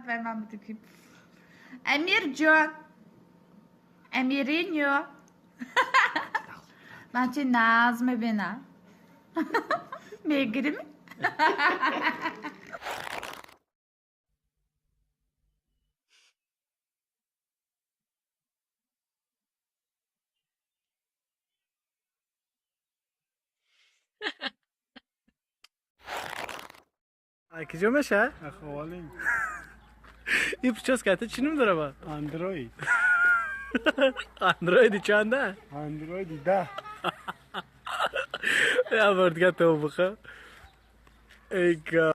برای من بوده که امیر جان امیرینیو من چه نظم بینم میگیریم کجا میشه؟ اخوالیم این پچاس کته چی نم داره با؟ اندروید اندرویدی چنده؟ اندروید 10 یا بردگه تو بخوا ای که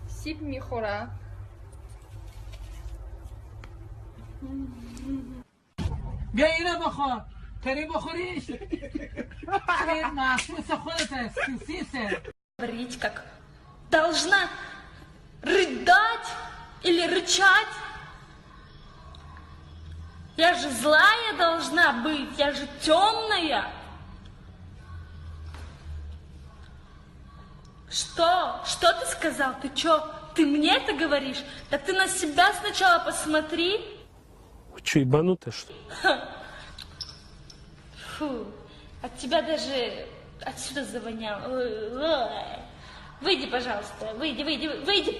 سیب میخورم بیا اینو بخور تری بخوریش این محسوس خودت سیسه говорить как должна рыдать или рычать. Я же злая должна быть, я же темная. Что? Что ты сказал? Ты чё? Ты мне это говоришь? Так ты на себя сначала посмотри. Вы что, ебанутые, что ли? Фу, от тебя даже отсюда завоняло. Выйди, пожалуйста, выйди,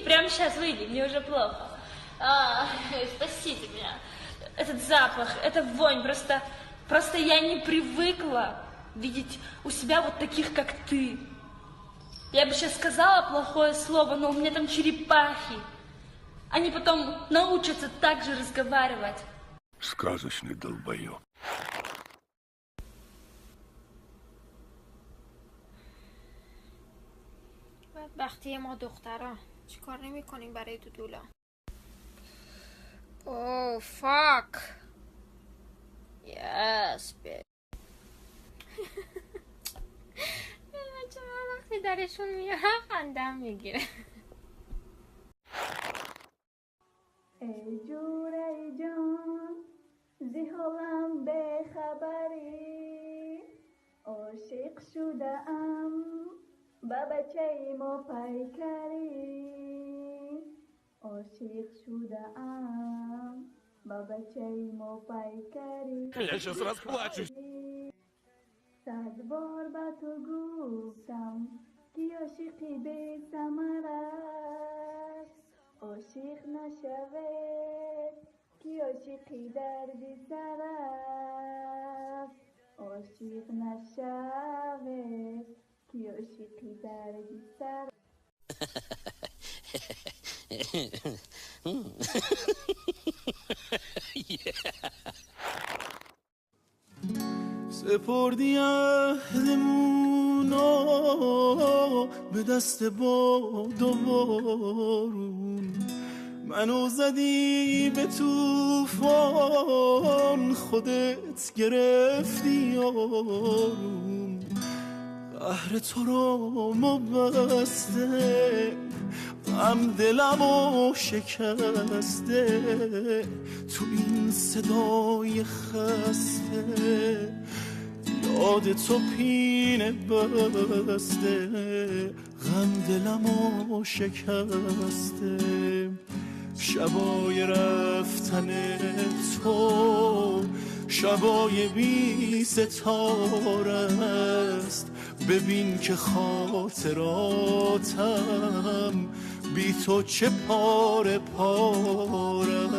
прямо сейчас выйди, мне уже плохо. Спасите меня. Этот запах, эта вонь, просто я не привыкла видеть у себя вот таких, как ты. Я бы сейчас сказала плохое слово, но у меня там черепахи. Они потом научатся так же разговаривать. Сказочный долбоёб. بدبختی ما دخترها چیکار نمی کنیم برای دودولا. اوه فاک یس بی بچه من وقتی درشون میارم خندم میگیره. ای جون ای جان زی حالم به خبری عاشق شدم با بچه ما پیکری عاشق شدم با بچه ما پیکری Я сейчас расплачусь. صد بار با تو گفتم که عاشقی به ثمر است عاشق نشود که عاشقی دردی سر است عاشق نشود که عاشقی دردی سر سپردی عهدمونو به دست باد و بارون منو زدی به توفان خودت گرفتی آروم قهر تو رو مبسته غم دلمو شکسته تو این صدای خسته یاد تو پینه بسته غم دلمو شکسته شبای رفتن تو شبای بی ستاره است ببین که خاطراتم بی تو چه پاره پارم.